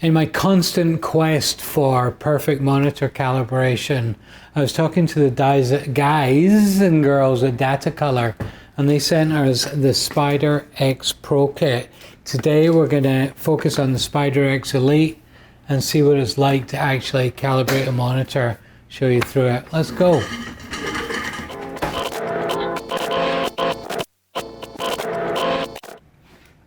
In my constant quest for perfect monitor calibration, I was talking to the guys and girls at DataColor, and they sent us the SpyderX Pro Kit. Today we're going to focus on the SpyderX Elite and see what it's like to actually calibrate a monitor. Show you through it. Let's go.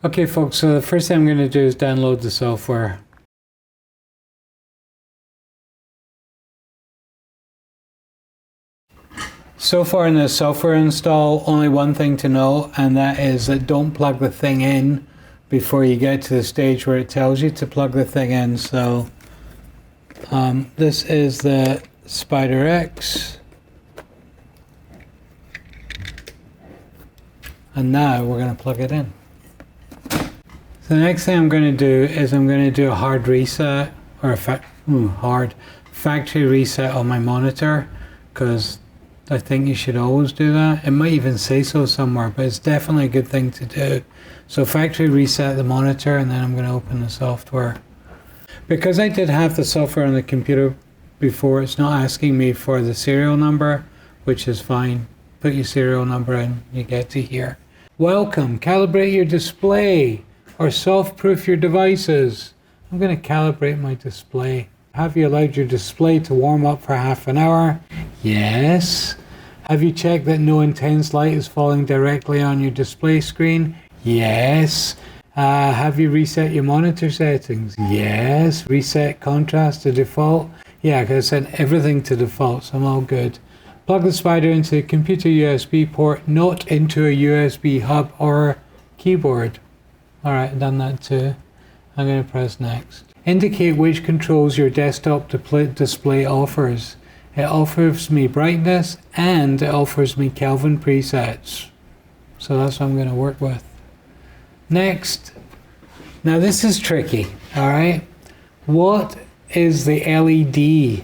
Okay folks, so the first thing I'm going to do is download the software. So far in the software install, only one thing to know, and that is that don't plug the thing in before you get to the stage where it tells you to plug the thing in. So this is the SpyderX, and now we're going to plug it in. So the next thing I'm going to do is I'm going to do a hard reset, or a hard factory reset on my monitor, because I think you should always do that. It might even say so somewhere, but it's definitely a good thing to do. So factory reset the monitor, and then I'm going to open the software. Because I did have the software on the computer before, it's not asking me for the serial number, which is fine. Put your serial number in, you get to here. Welcome, calibrate your display or soft-proof your devices. I'm going to calibrate my display. Have you allowed your display to warm up for half an hour? Yes. Have you checked that no intense light is falling directly on your display screen? Yes. Have you reset your monitor settings? Yes. Reset contrast to default? Yeah, because I set everything to default, so I'm all good. Plug the Spyder into a computer USB port, not into a USB hub or keyboard. Alright, I've done that too. I'm going to press next. Indicate which controls your desktop display offers. It offers me brightness and it offers me Kelvin presets. So that's what I'm going to work with. Next. Now this is tricky, alright? What is the LED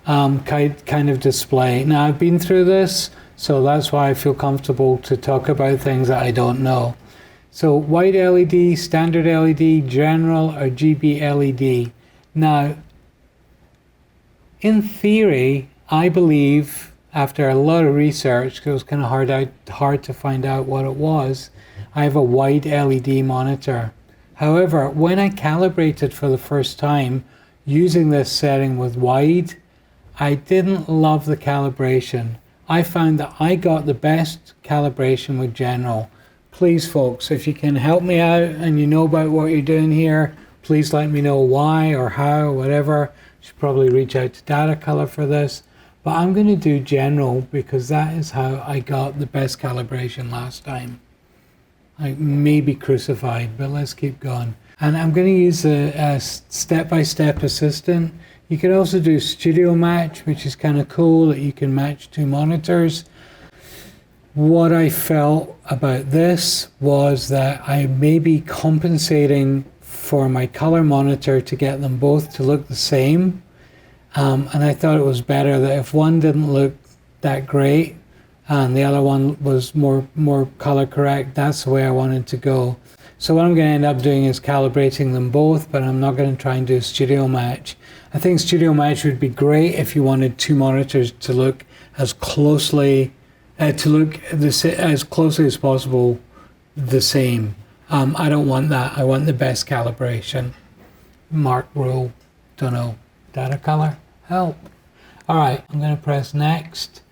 kind of display? Now I've been through this, so that's why I feel comfortable to talk about things that I don't know. So white LED, standard LED, general, or GB LED. Now, in theory, I believe, after a lot of research, because it was kind of hard to find out what it was, I have a white LED monitor. However, when I calibrated for the first time using this setting with wide, I didn't love the calibration. I found that I got the best calibration with general. Please folks, if you can help me out and you know about what you're doing here, please let me know why or how or whatever. You should probably reach out to DataColor for this. But I'm going to do general because that is how I got the best calibration last time. I may be crucified, but let's keep going. And I'm going to use a step-by-step assistant. You can also do studio match, which is kind of cool that you can match two monitors. What I felt about this was that I may be compensating for my color monitor to get them both to look the same. And I thought it was better that if one didn't look that great and the other one was more color correct, that's the way I wanted to go. So what I'm going to end up doing is calibrating them both, but I'm not going to try and do studio match. I think studio match would be great if you wanted two monitors to look as closely as closely as possible the same. I don't want that. I want the best calibration. Mark rule, don't know. DataColor, help. Alright, I'm going to press next,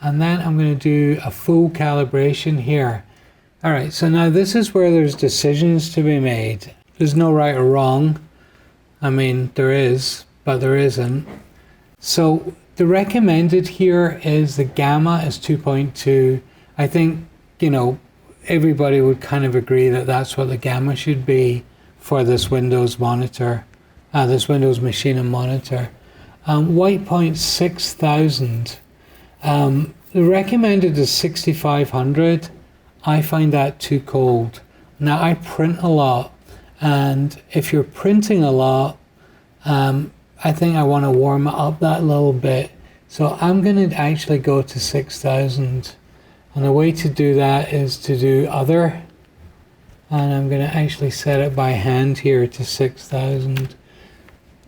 and then I'm going to do a full calibration here. Alright, so now this is where there's decisions to be made. There's no right or wrong. I mean, there is, but there isn't. So the recommended here is the gamma is 2.2. I think, you know, everybody would kind of agree that that's what the gamma should be for this Windows monitor, this Windows machine and monitor. White point 6000. The recommended is 6500. I find that too cold. Now I print a lot, and if you're printing a lot, I think I want to warm it up that little bit. So I'm going to actually go to 6000. And the way to do that is to do other. And I'm going to actually set it by hand here to 6000.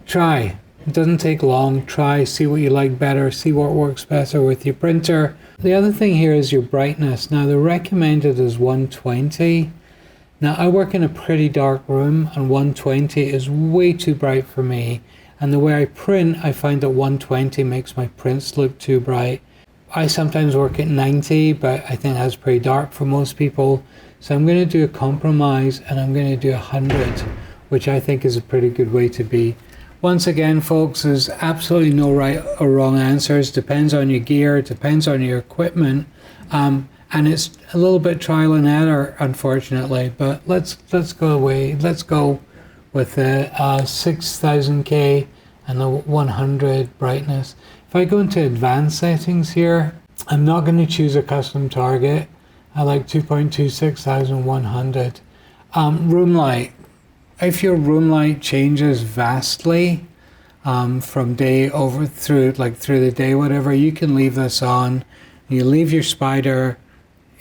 Try. It doesn't take long. Try, see what you like better, see what works better with your printer. The other thing here is your brightness. Now the recommended is 120. Now I work in a pretty dark room and 120 is way too bright for me. And the way I print, I find that 120 makes my prints look too bright. I sometimes work at 90, but I think that's pretty dark for most people. So I'm going to do a compromise and I'm going to do 100, which I think is a pretty good way to be. Once again, folks, there's absolutely no right or wrong answers. Depends on your gear, depends on your equipment. And it's a little bit trial and error, unfortunately, but let's go away. Let's go with the 6000K and the 100 brightness. If I go into advanced settings here, I'm not going to choose a custom target. I like 2.26100. Room light. If your room light changes vastly from day over through the day, whatever, you can leave this on. You leave your Spyder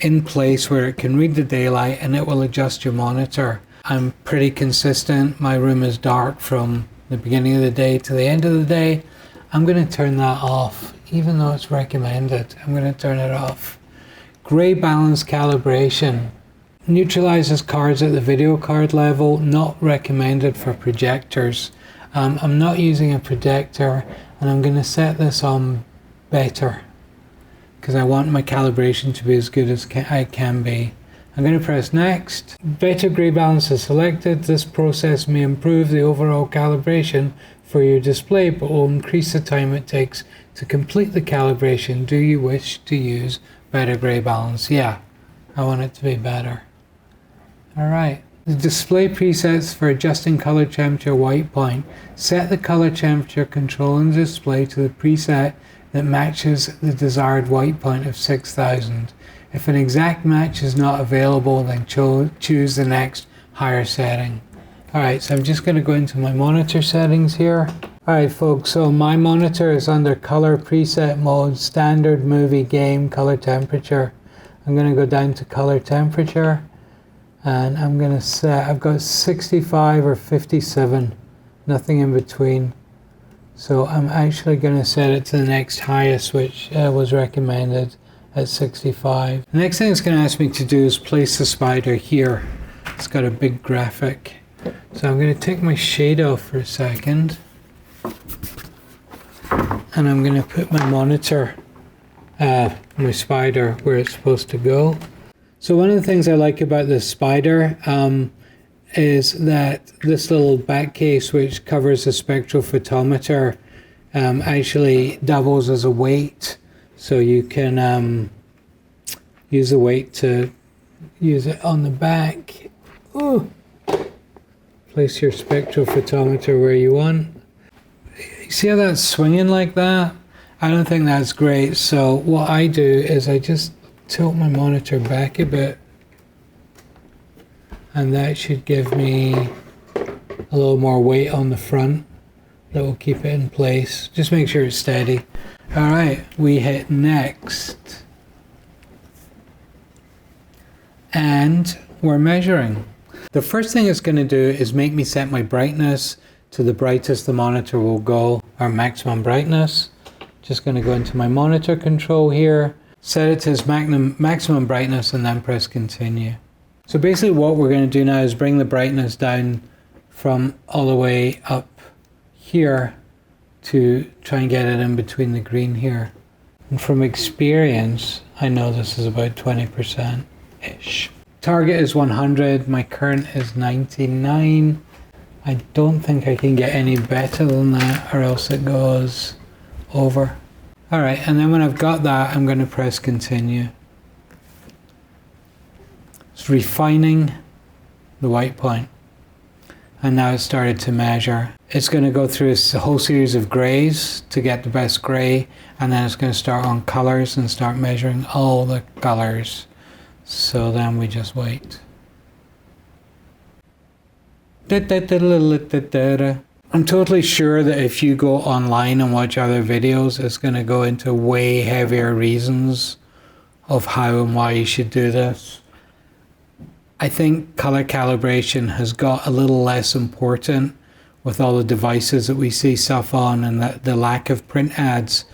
in place where it can read the daylight and it will adjust your monitor. I'm pretty consistent. My room is dark from the beginning of the day to the end of the day. I'm going to turn that off, even though it's recommended. I'm going to turn it off. Gray balance calibration. Neutralizes cards at the video card level, not recommended for projectors. I'm not using a projector and I'm going to set this on better because I want my calibration to be as good as I can be. I'm going to press next. Better gray balance is selected. This process may improve the overall calibration for your display, but will increase the time it takes to complete the calibration. Do you wish to use better gray balance? Yeah, I want it to be better. Alright. The display presets for adjusting color temperature white point. Set the color temperature control in the display to the preset that matches the desired white point of 6000. If an exact match is not available, then choose the next higher setting. Alright, so I'm just going to go into my monitor settings here. Alright folks, so my monitor is under color preset mode, standard, movie, game, color temperature. I'm going to go down to color temperature and I'm going to set, I've got 65 or 57, nothing in between. So I'm actually going to set it to the next highest, which was recommended at 65. The next thing it's going to ask me to do is place the Spyder here. It's got a big graphic. So I'm going to take my shade off for a second. And I'm going to put my monitor, my Spyder, where it's supposed to go. So one of the things I like about this Spyder is that this little back case, which covers the spectrophotometer, actually doubles as a weight. So you can use the weight to use it on the back. Ooh. Place your spectrophotometer where you want. You see how that's swinging like that? I don't think that's great. So what I do is I just tilt my monitor back a bit. And that should give me a little more weight on the front. That will keep it in place. Just make sure it's steady. Alright, we hit next. And we're measuring. The first thing it's going to do is make me set my brightness to the brightest the monitor will go, or maximum brightness. Just going to go into my monitor control here, set it to its maximum brightness and then press continue. So basically what we're going to do now is bring the brightness down from all the way up here to try and get it in between the green here. And from experience, I know this is about 20%-ish. Target is 100, my current is 99. I don't think I can get any better than that or else it goes over. Alright, and then when I've got that, I'm going to press continue. It's refining the white point. And now it's started to measure. It's going to go through a whole series of grays to get the best gray, and then it's going to start on colors and start measuring all the colors. So then we just wait. I'm totally sure that if you go online and watch other videos, it's going to go into way heavier reasons of how and why you should do this. I think color calibration has got a little less important with all the devices that we see stuff on and the lack of print ads.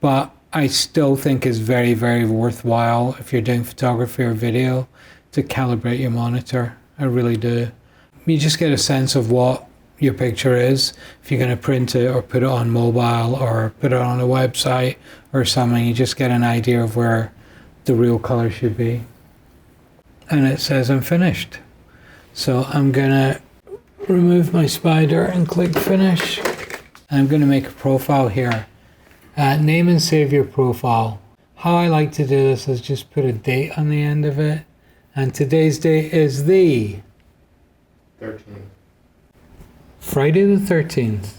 But I still think it's very, very worthwhile if you're doing photography or video to calibrate your monitor. I really do. You just get a sense of what your picture is. If you're going to print it or put it on mobile or put it on a website or something, you just get an idea of where the real color should be. And it says I'm finished. So I'm going to remove my spider and click finish. I'm going to make a profile here. Name and save your profile. How I like to do this is just put a date on the end of it. And today's date is the 13th. Friday the 13th.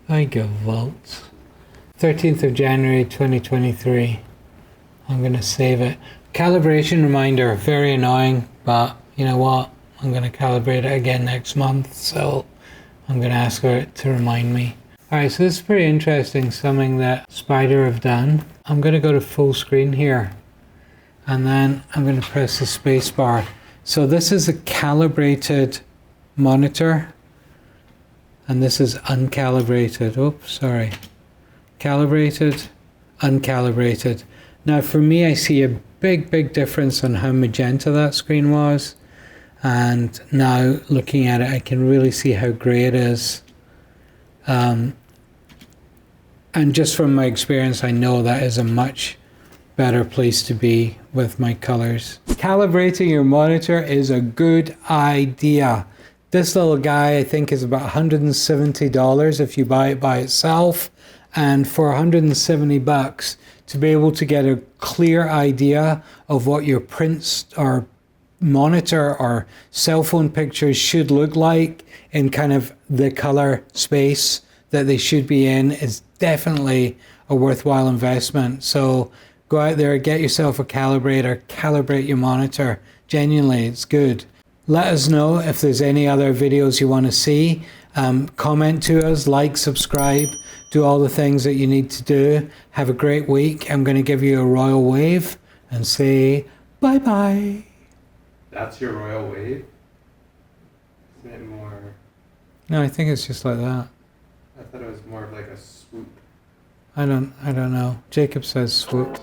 I go volts. 13th of January 2023. I'm going to save it. Calibration reminder, very annoying, but you know what? I'm going to calibrate it again next month, so I'm going to ask her to remind me. Alright, so this is pretty interesting, something that Spyder have done. I'm going to go to full screen here, and then I'm going to press the space bar. So this is a calibrated monitor, and this is uncalibrated. Oops, sorry. Calibrated, uncalibrated. Now for me, I see a big difference on how magenta that screen was. And now looking at it, I can really see how grey it is. And just from my experience, I know that is a much better place to be with my colors. Calibrating your monitor is a good idea. This little guy, I think, is about $170 if you buy it by itself. And for $170, to be able to get a clear idea of what your prints or monitor or cell phone pictures should look like in kind of the color space that they should be in is definitely a worthwhile investment. So go out there, get yourself a calibrator, calibrate your monitor. Genuinely, it's good. Let us know if there's any other videos you want to see. Comment to us, like, subscribe, do all the things that you need to do. Have a great week. I'm going to give you a royal wave and say bye-bye. That's your royal wave? Isn't it more... No, I think it's just like that. I thought it was more of like a swoop. I don't know. Jacob says swoop.